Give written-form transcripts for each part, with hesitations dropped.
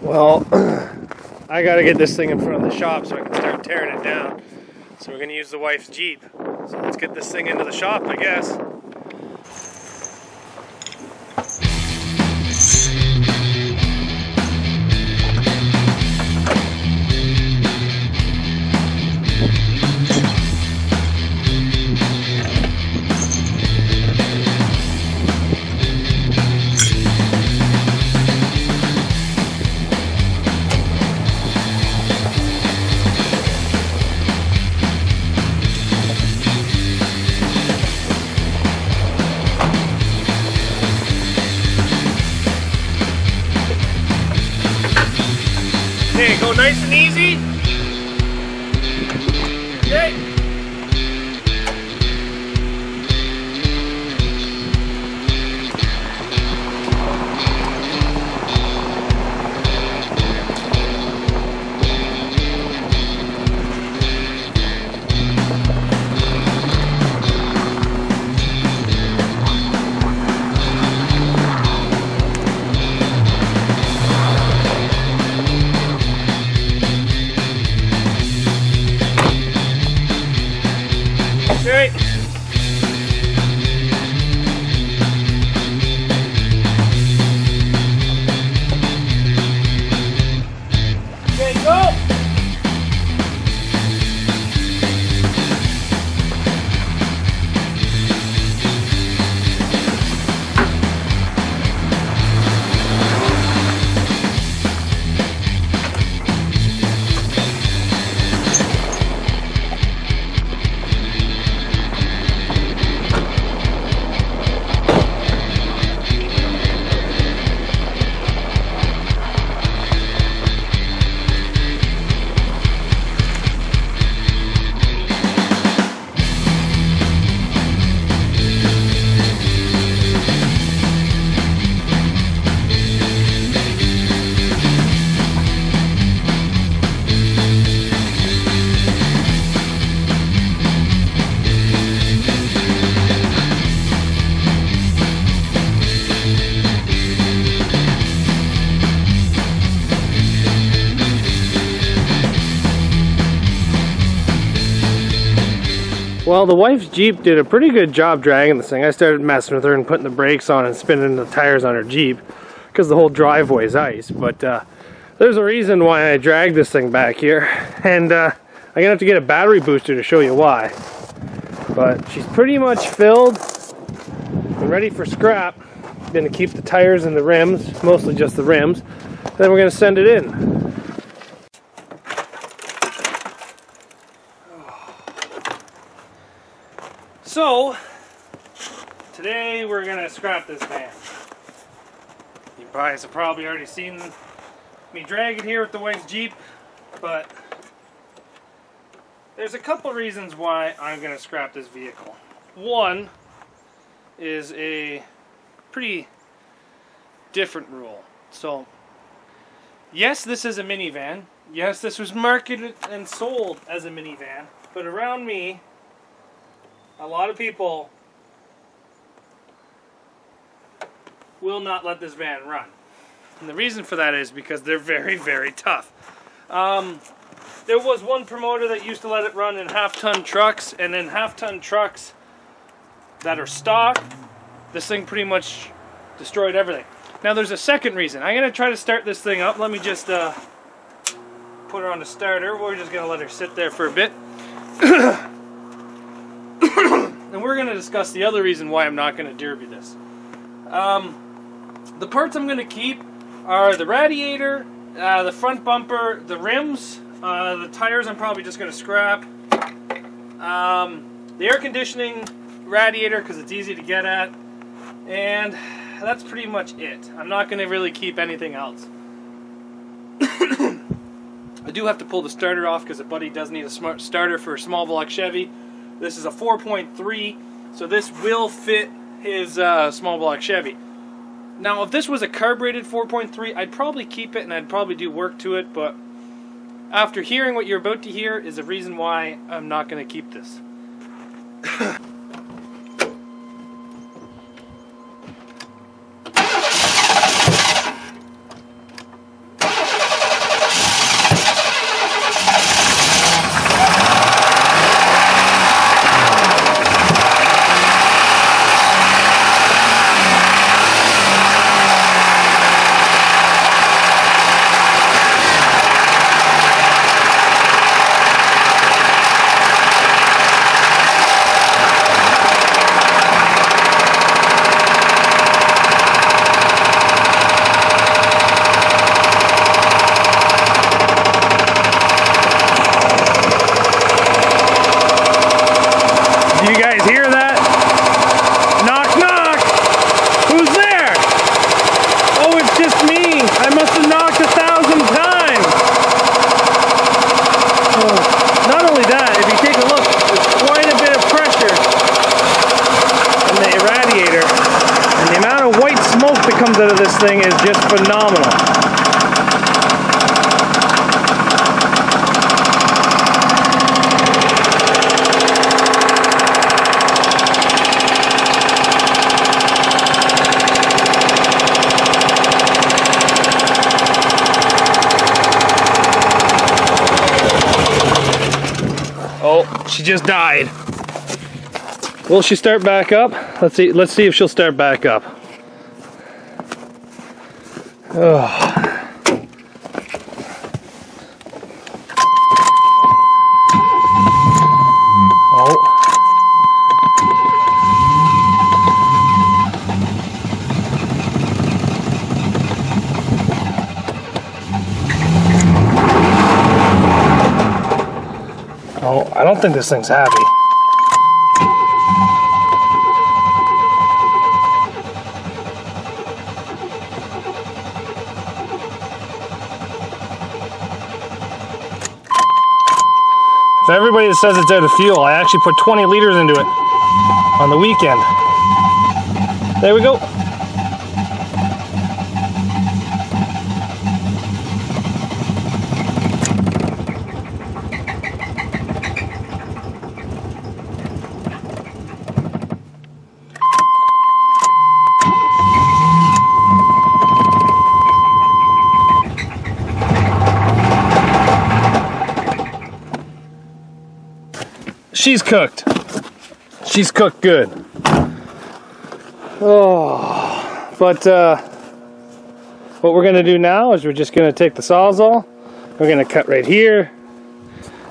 Well, I gotta get this thing in front of the shop so I can start tearing it down. So we're gonna use the wife's Jeep. So let's get this thing into the shop, I guess. Okay, go nice and easy. Okay. Okay. Okay, go! Well, the wife's Jeep did a pretty good job dragging this thing. I started messing with her and putting the brakes on and spinning the tires on her Jeep because the whole driveway is ice. But there's a reason why I dragged this thing back here, and I'm gonna have to get a battery booster to show you why. But she's pretty much filled and ready for scrap. I'm gonna keep the tires and the rims, mostly just the rims. Then we're gonna send it in. So, today we're going to scrap this van. You guys have probably already seen me drag it here with the wife's Jeep, but there's a couple reasons why I'm going to scrap this vehicle. One is a pretty different rule. So, yes, this is a minivan. Yes, this was marketed and sold as a minivan, but around me, a lot of people will not let this van run. And the reason for that is because they're very, very tough. There was one promoter that used to let it run in half-ton trucks, and in half-ton trucks that are stock, this thing pretty much destroyed everything. Now there's a second reason. I'm going to try to start this thing up. Let me just put her on the starter. We're just going to let her sit there for a bit. And we're going to discuss the other reason why I'm not going to derby this. The parts I'm going to keep are the radiator, the front bumper, the rims, the tires I'm probably just going to scrap, the air conditioning radiator because it's easy to get at, and that's pretty much it. I'm not going to really keep anything else. I do have to pull the starter off because a buddy does need a smart starter for a small block Chevy. This is a 4.3, so this will fit his small block Chevy. Now, if this was a carbureted 4.3, I'd probably keep it and I'd probably do work to it, but after hearing what you're about to hear is a reason why I'm not going to keep this. comes out of this thing is just phenomenal. Oh, she just died. Will she start back up? Let's see if she'll start back up. Oh. Oh, I don't think this thing's happy. For everybody that says it's out of fuel, I actually put 20 liters into it on the weekend. There we go. She's cooked. She's cooked good. Oh, but what we're gonna do now is we're just gonna take the Sawzall. We're gonna cut right here.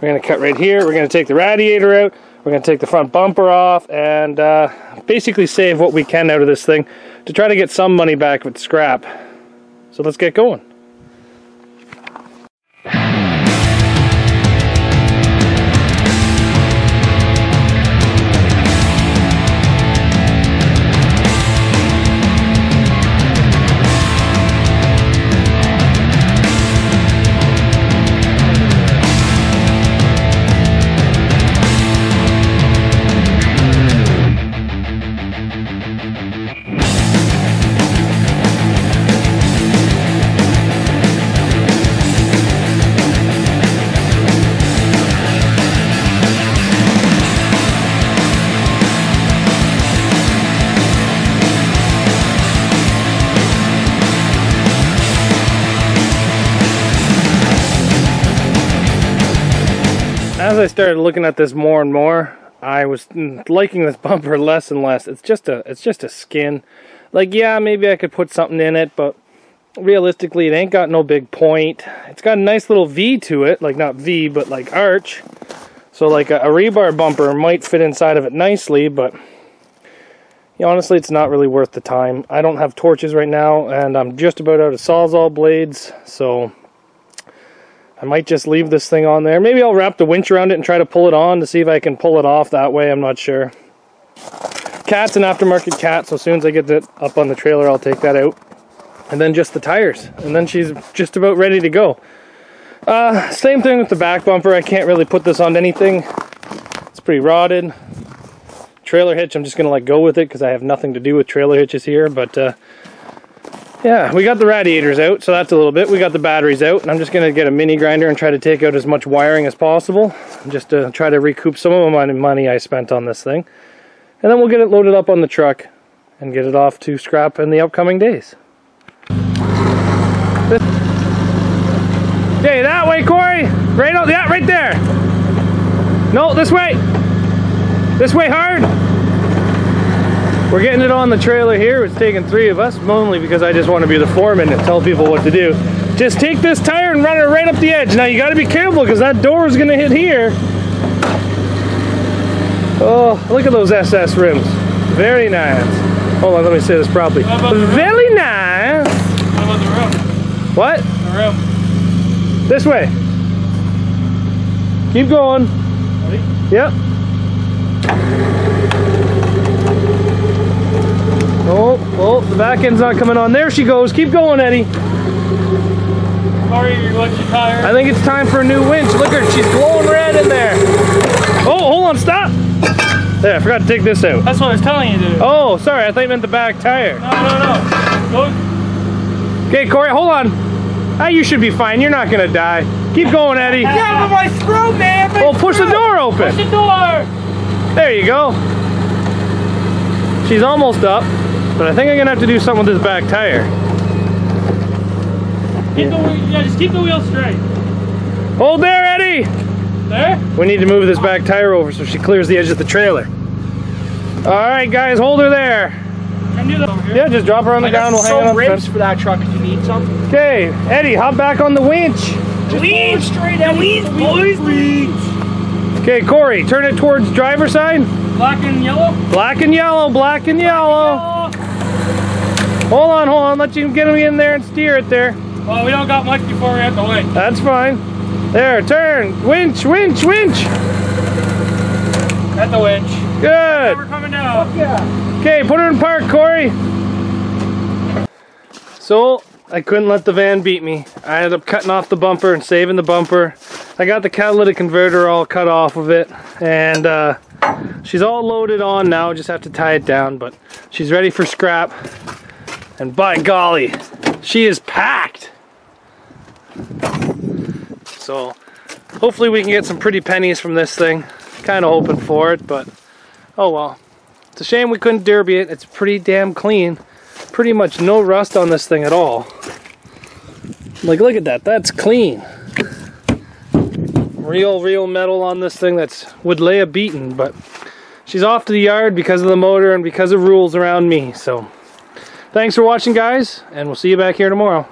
We're gonna cut right here. We're gonna take the radiator out. We're gonna take the front bumper off and basically save what we can out of this thing to try to get some money back with scrap. So let's get going. As I started looking at this more and more, I was liking this bumper less and less. It's just a skin. Like, yeah, maybe I could put something in it, but realistically, it ain't got no big point. It's got a nice little V to it, like not V, but like arch. So like a rebar bumper might fit inside of it nicely, but honestly, it's not really worth the time. I don't have torches right now, and I'm just about out of Sawzall blades, so I might just leave this thing on there. Maybe I'll wrap the winch around it and try to pull it on to see if I can pull it off that way. I'm not sure. Cat's an aftermarket cat, so as soon as I get it up on the trailer, I'll take that out. And then just the tires. And then she's just about ready to go. Same thing with the back bumper. I can't really put this on anything. It's pretty rotted. Trailer hitch, I'm just going to let go with it because I have nothing to do with trailer hitches here. But yeah, we got the radiators out, so that's a little bit. We got the batteries out, and I'm just going to get a mini grinder and try to take out as much wiring as possible, just to try to recoup some of my money I spent on this thing. And then we'll get it loaded up on the truck and get it off to scrap in the upcoming days. Okay, that way, Corey. Right out, yeah, right there. No, this way. This way hard. We're getting it on the trailer here. It's taking 3 of us, mainly because I just want to be the foreman and tell people what to do. Just take this tire and run it right up the edge. Now you got to be careful because that door is going to hit here. Oh, look at those SS rims. Very nice. Hold on, let me say this properly. Very nice. How about the rim? What? The rim. This way. Keep going. Ready? Yep. Oh, the back end's not coming on. There she goes. Keep going, Eddie. Sorry, what's your tire? I think it's time for a new winch. Look at her. She's glowing red in there. Oh, hold on. Stop. There, I forgot to take this out. That's what I was telling you, dude. Oh, sorry. I thought you meant the back tire. No. Good. Okay, Corey, hold on. Ah, you should be fine. You're not gonna die. Keep going, Eddie. Yeah, but my throat, man. Well, push the door open. Push the door. There you go. She's almost up, but I think I'm gonna have to do something with this back tire. Just keep the wheel straight. Hold there, Eddie. There? We need to move this back tire over so she clears the edge of the trailer. All right, guys, hold her there. Can you do that over here? Yeah, just drop her on the ground. We'll hang it on the ribs fence. for that truck if you need some. Okay, Eddie, hop back on the winch. Lean straight out. Lean, boys, lean. Okay, Corey, turn it towards driver's side. Black and yellow? Black and yellow, black and yellow. Hold on. Let you get me in there and steer it there. Well, we don't got much before we have to wait. That's fine. There, turn. Winch, winch, winch. At the winch. Good. We're coming down. Okay, put her in park, Corey. So, I couldn't let the van beat me. I ended up cutting off the bumper and saving the bumper. I got the catalytic converter all cut off of it. And she's all loaded on now. Just have to tie it down. But she's ready for scrap. And by golly, she is packed. So, hopefully we can get some pretty pennies from this thing. Kind of hoping for it, but oh well. It's a shame we couldn't derby it. It's pretty damn clean. Pretty much no rust on this thing at all. Like, look at that. That's clean. Real metal on this thing that's would lay a beating, but she's off to the yard because of the motor and because of rules around me. So, thanks for watching, guys, and we'll see you back here tomorrow.